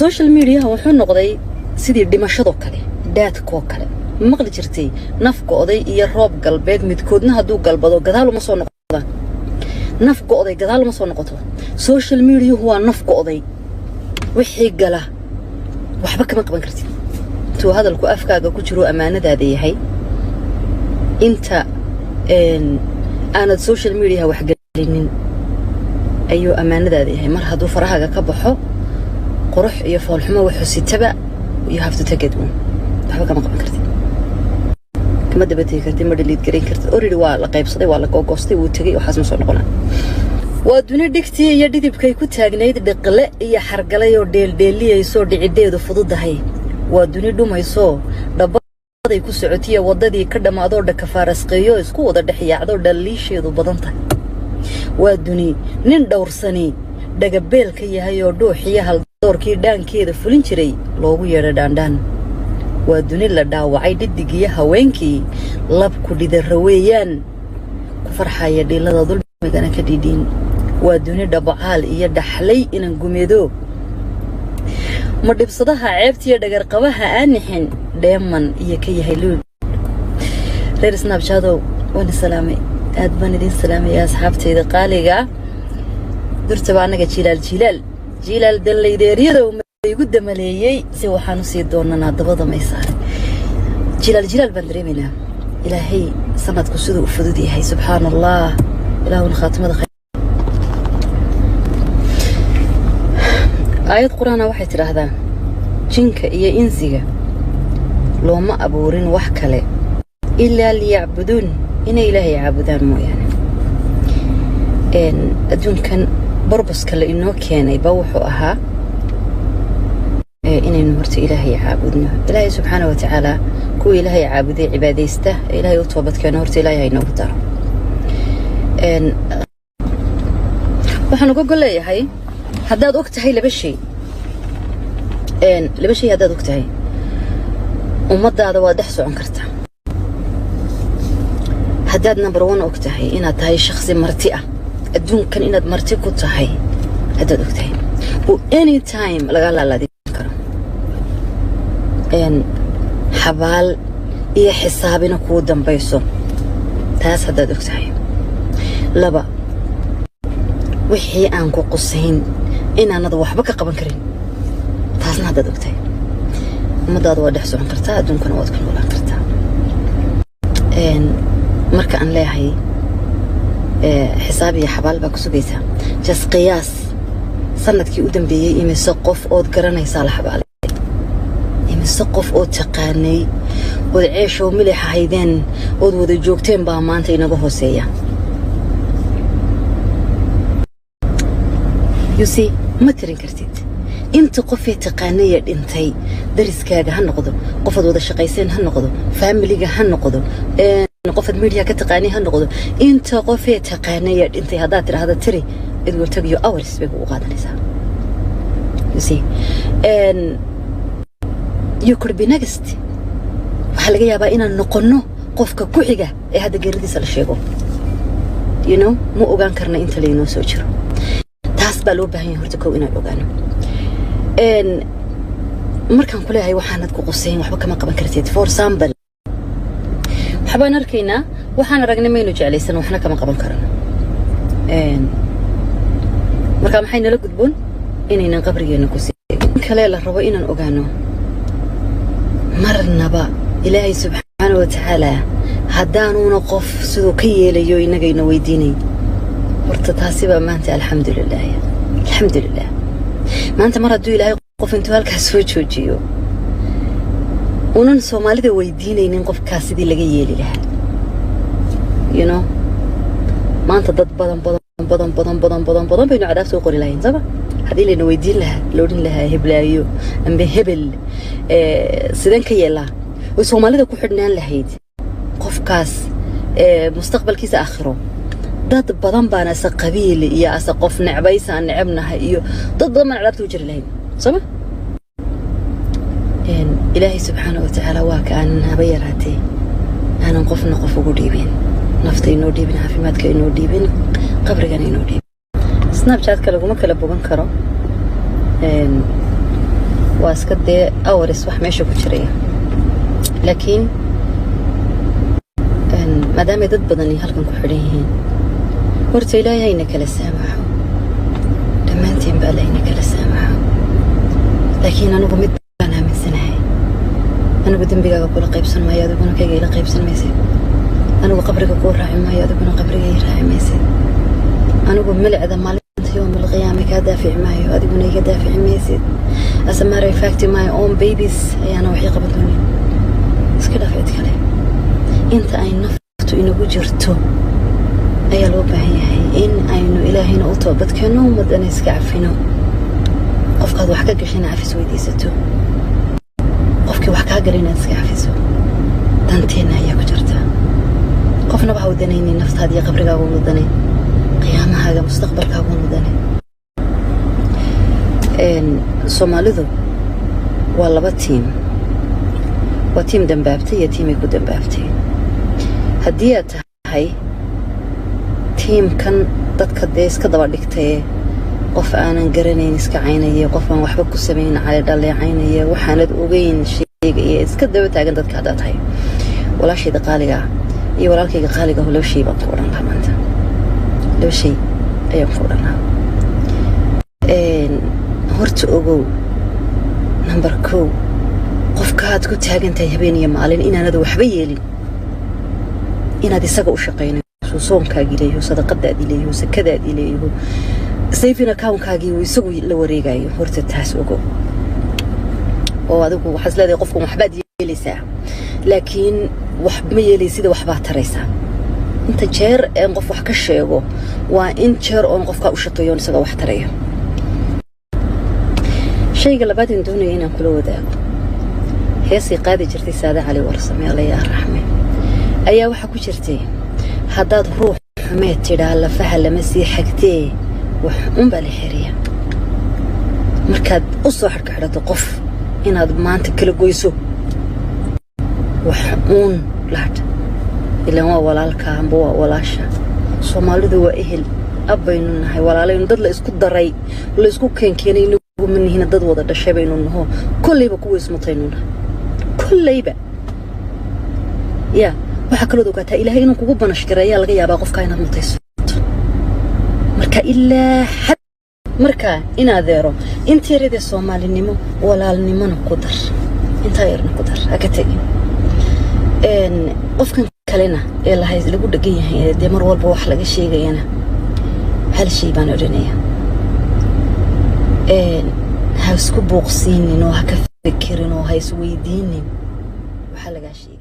social media wuxuu noqday sidii dhimashado kale daadkoo kale maqli jirtay nafka oday iyo roob galbeed midkoodna hadduu galbado gadaal uma soo noqdaan nafka oday gadaal uma soo noqoto social media waa nafka oday wixii gala waxba kama qaban kartid intuu hadalku afkaaga ku jiro ammaanadaada yahay inta aanad social media wax gelinin ayuu ammaanadaada yahay mar hadduu farahaaga ka baxo qurux iyo foolxumo wuxuu sitaba you have to take it on waxba kama qaban kartid kama dabatay kartid ma delete gareyn kartid already waa la qaybsaday waa la goostay wuu tagay waxaas ma soo noqonaa waa duni dhigtii iyo dhidibkay ku taagnayd dhiqle iyo xargalay oo dheeldheeliyayso dhicideedu fududahay waa duni dhumayso dhabaday ku socotiya wadadii ka dhamaado dhaka faarasqeeyo isku wada dhaxyaacdo dhaliisheedu badan tahay waa duni nin dhowrsani dhagabeel ka yahay oo dhuuxiya hal doorkii dhaankeeda fulin jiray loogu yeedho dhaandhaan waa duni la dhaawacay dhidigiyo haweenkii labku dhidara weeyaan ku farxaya dhilada dulmigana ka dhidhiin waa duni dhabacaal iyo dhaxlay inaan gumeedo ma dhibsadaha ceebtiyo dhagarqabaha aan nixin dheeman iyo ka yahay luul reer snapchadow waan salaamay aad baan idin salaamay asxaabtayda qaaliga durtaba anaga jilaal dallaydeeriyada igu damaleeyay si waxaan u sii doonanaa dabada maysaar jilaal baan dareemaynaa ilaahay sanadku siduu u fudud yahay subxaanallah ilaahuna khaatimada آيات قرآن واحد تراهدا جنك إيا إنسيغا لو ما أبورين وحكالي إلا ليعبدون إن إلهي يعبدان مو يعني إن أدون كان بربس كلا إنه كان يبوحوا أها إن نورت إلهي يعبدنا إلهي سبحانه وتعالى كو إلهي يعبدي عباديسته إلهي يطوبت كنورت إلهي نوتر إن وحنو قول لي هاي هداد وقتها لبا شيء هداد وقتها ومضى هذا واضح سو عنكرته هداد نمبر 1 وقتها إنها تهي شخص مرتئة الدون كان إنها مرتئة كنتهي هداد وقتها و any time لقال الله دي كرم إن حبال إيه حسابنا كودن بيسو تاس هداد وقتها لبا وحي أنكو قصين إن أنا ضوح بك قبل كريم تاسنا هذا دكتور مضاد واضح سو عنكرتها دون كان واد كل ولا عنكرتها إن مركا أن لا هي حسابي حبال بكسبيتها جس قياس صنت كي قدام بيه إمي سقف أود قرنا يصالح حبالي إمي سقف أود تقاني أود عيش وملح هيدين أود ود جوكتين بامانتا ينقوه سيا يوسي ما ترين كرتيد انت قفي تقانية انتي درس كاغا هنقضو قفد ودا شقيسين هنقضو فاميليغا هنقضو قفد ميديا كتقاني هنقضو انت قفي تقانية انتي هذا ترى هذا تري تقول تبيو اورس بيقو وقادا نساء يوسي you could be next waxaa laga yaabaa inaan noqono qofka ku xiga ee hadda geeridiisa la sheego you know ma ogaan karna inta laynoo soo jiro taas baa loo baahan yahay horta kow inaan ogaano markaan ku leeyahay waxaanad ku qusayn waxba kama qaban kartid for example waxbaan arkaynaa waxaan aragnay maynu jeclaysan waxna kama qaban karano marka maxay nala gudboon inaynan qabrigeena ku sii kale la rabo inaan ogaano marnaba ilaahay subxaanahu wa tacaala haddaanuna qof siduu ka yeelayo inagayna weydiinay horta taasi baa maanta alxamdulilah maanta mar hadduu ilaahay qof intuu halkaas soo joojiyo unan soomaalida weydiinaynin qofkaas sidii laga yeeli lahaa you know maanta dad badan baynu cadaab soo qori lahayn saba haddii layna weydiin lahaa loodhin lahaa heblaayo amba hebel sideen ka yeelaa way soomaalida ku xidhnaan lahayd qofkaas mustaqbalkiisa aakhiro dad badan baan asa qabiil iyo asa qof necbaysa aan necbnahay iyo dad badan baan cadaabta u jiri lahayn saba ilaahay subxaanahu wa tacaala waa ka aanan haba yaraatee aanan qofna qof ugu dhiibin nafta inoo dhiibin caafimaadka inoo dhiibin qabrigana inoo dhiibin snapchatka laguma kala bogan karo واسكت أورس وح ماشي كشرية لكن ما دام يدد بدني هلكن كحريين ورتي لا يينك للسامح لما أنتي بقالينك للسامح لكن أنا قمت أنا من سنة أنا قدام بيجا أقول قيب سن ما يدقون كي جيل قيب سن ميسي أنا وقبرك أقول راعي ما يدقون قبرك راعي ميسي أنا قم ملء ذا مال يوم القيامة كدافع معي وأدقون كدافع ميسي أسمى ريفاكتي ماي أون بيبيز أي أنا وحي قبضوني بس كده في كلام أنت أي نفط إنه بجرته أي لوبة هي إن أينو إلهنا أطوبت كانوا مدني سكعفينه قف قد وحكا قشينا عفيس ويديستو قفكي وحكا قرينا سكعفيسو دانتينا هي كجرته قفنا بحاو دانيني نفط هذه قبرك أقول داني قيامها هذا مستقبلك أقول داني Soomaalidu waa laba tiim waa tiim dambaabtay iyo tiimay ku dambaabtay haddii aad tahay tiimkan dadka dee iska daba dhigtay qof aanan garanayn iska caynaya qof aan waxba ku samayn cali dhaleecaynaya waxaanad ogeyn sheegaya iska daba taagan dadka haddaad tahay walaashayda qaaliga iyo walaalkayga qaaliga laba shay baan ku odhan lahaa maanta laba shay ayaan ku odhan lahaa horta ogow number 2 qofka aad ku taagantahay habeen iyo maalin inaanad waxba yeelin inaad isaga u shaqeynayso soonkaaga leeyahay sadaqadaada leeyahay sakadaada leeyahay saving account-kaaga uu isagu la wareegayo horta taas ogow oo adigu waxaad leedahay qofku waxba yeelaysaa laakiin wax ma yeelaysid waxba taraysaa inta jeer aan qof wax ka sheego waa in jeer oo qofka u shaqeeyo isaga wax tarayo شيء قال بعدين دوني هنا كله وداعو هيسي قادي جرتي سادة علي ورسمي الله يا رحمة أيا وحكو جرتي حداد روح حميت تيدا لفها لمسي حكتي وحقون بالي حرية مركاد أصو حركة حرات قف إن هاد ما أنت كل قويسو وحقون لحد إلا هو ولا الكام بوا ولا شا Soomaalidu ذو إهل أبينون هاي ولا لين ضد لإسكو الضري ولا إسكو كيني ومن هنا ضد وضد الشبين إنه كل يبقى كويس مطينونه كل يبقى يا وحكلو دوكاتها إلهي إنه كوبا نشكر يا لقيا باقف كائنات مطيس مركا إلا حد مركا إنا ذيرو إنت يريد الصومالي النمو ولا النمو نقدر إنت يرنا قدر هكتي إن قفكن كلنا إلا هاي اللي قد جيه دي مرول بوح لقى شيء جينا هالشيء بانو رنيا هاي سكوب بوقسيني نو هكفكرين وهاي سويديني وحلقة شيء